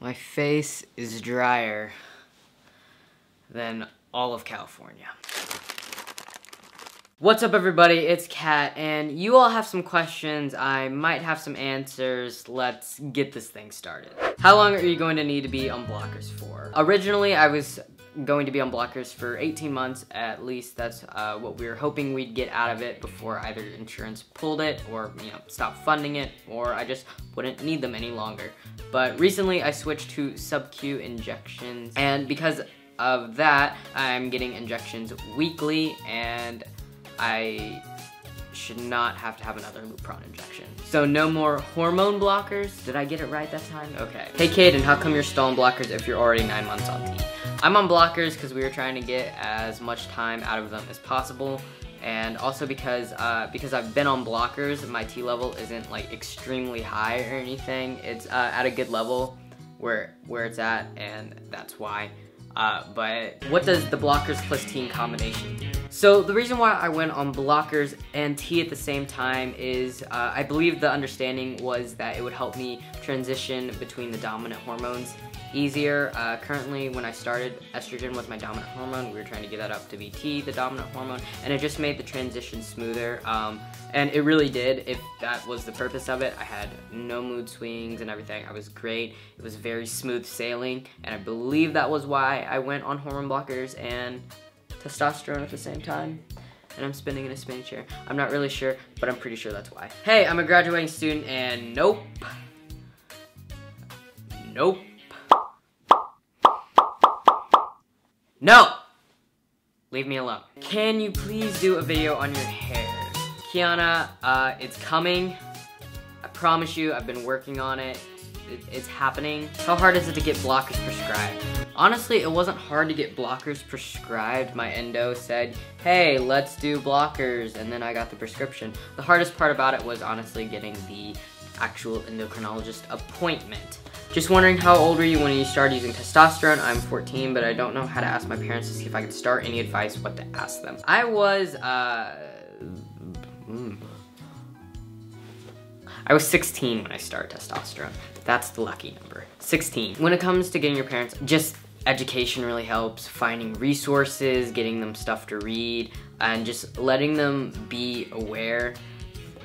My face is drier than all of California. What's up, everybody? It's Kat, and you all have some questions. I might have some answers. Let's get this thing started. How long are you going to need to be on blockers for? Originally, I was going to be on blockers for 18 months at least. That's what we were hoping we'd get out of it before either insurance pulled it or stopped funding it, or I just wouldn't need them any longer. But recently I switched to sub-Q injections, and because of that I'm getting injections weekly, and I should not have to have another Lupron injection. So no more hormone blockers. Did I get it right that time? Okay. Hey Caden, how come you're still on blockers if you're already 9 months on T? I'm on blockers because we were trying to get as much time out of them as possible, and also because I've been on blockers, my T level isn't like extremely high or anything. It's at a good level where it's at, and that's why. But what does the blockers plus T combination do? So the reason why I went on blockers and T at the same time is I believe the understanding was that it would help me transition between the dominant hormones easier. Currently, when I started, estrogen was my dominant hormone. We were trying to get that up to be T, the dominant hormone, and it just made the transition smoother. And it really did, if that was the purpose of it. I had no mood swings and everything. I was great. It was very smooth sailing, and I believe that was why I went on hormone blockers and testosterone at the same time. And I'm spinning in a spinning chair. I'm not really sure, but I'm pretty sure that's why. Hey, I'm a graduating student, and nope. No! Leave me alone. Can you please do a video on your hair? Kiana, it's coming. I promise you, I've been working on it. It's happening. How hard is it to get blockers prescribed? Honestly, it wasn't hard to get blockers prescribed. My endo said, hey, let's do blockers, and then I got the prescription. The hardest part about it was honestly getting the actual endocrinologist appointment. Just wondering, how old were you when you started using testosterone? I'm 14, but I don't know how to ask my parents to see if I could start. Any advice what to ask them? I was 16 when I started testosterone. That's the lucky number, 16. When it comes to getting your parents, just education really helps. Finding resources, getting them stuff to read, and just letting them be aware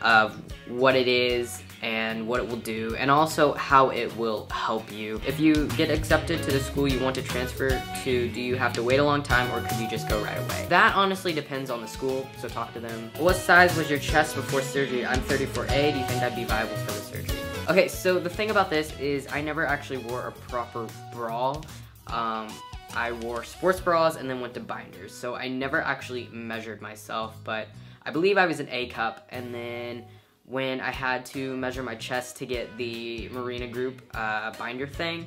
of what it is and what it will do, and also how it will help you. If you get accepted to the school you want to transfer to, do you have to wait a long time, or could you just go right away? That honestly depends on the school, so talk to them. What size was your chest before surgery? I'm 34A. Do you think that'd be viable for the surgery? Okay, so the thing about this is I never actually wore a proper bra. I wore sports bras and then went to binders, so I never actually measured myself, but I believe I was an A cup, and then when I had to measure my chest to get the Marina Group binder thing,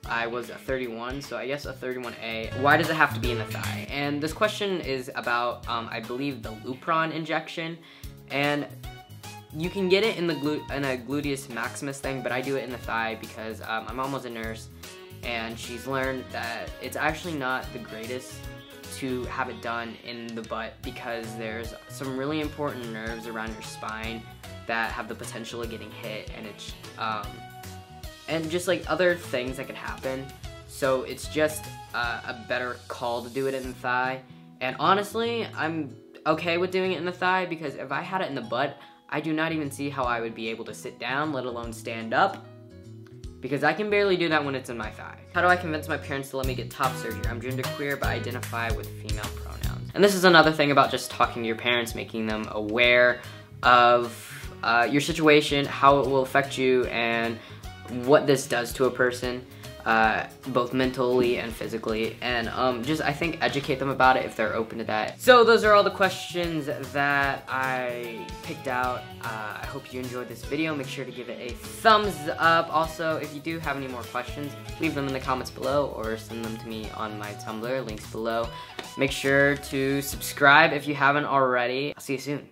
I was a 31, so I guess a 31A. Why does it have to be in the thigh? And this question is about, I believe, the Lupron injection, and you can get it in a gluteus maximus thing, but I do it in the thigh because my mom was a nurse, and she's learned that it's actually not the greatest to have it done in the butt because there's some really important nerves around your spine that have the potential of getting hit, and it's and just like other things that could happen. So it's just a better call to do it in the thigh. And honestly, I'm okay with doing it in the thigh because if I had it in the butt, I do not even see how I would be able to sit down, let alone stand up, because I can barely do that when it's in my thigh. How do I convince my parents to let me get top surgery? I'm genderqueer, but identify with female pronouns. And this is another thing about just talking to your parents, making them aware of your situation, how it will affect you, and what this does to a person, both mentally and physically, and just, I think, educate them about it if they're open to that. So those are all the questions that I picked out. I hope you enjoyed this video. Make sure to give it a thumbs up. Also, if you do have any more questions, leave them in the comments below or send them to me on my Tumblr, links below. Make sure to subscribe if you haven't already. I'll see you soon.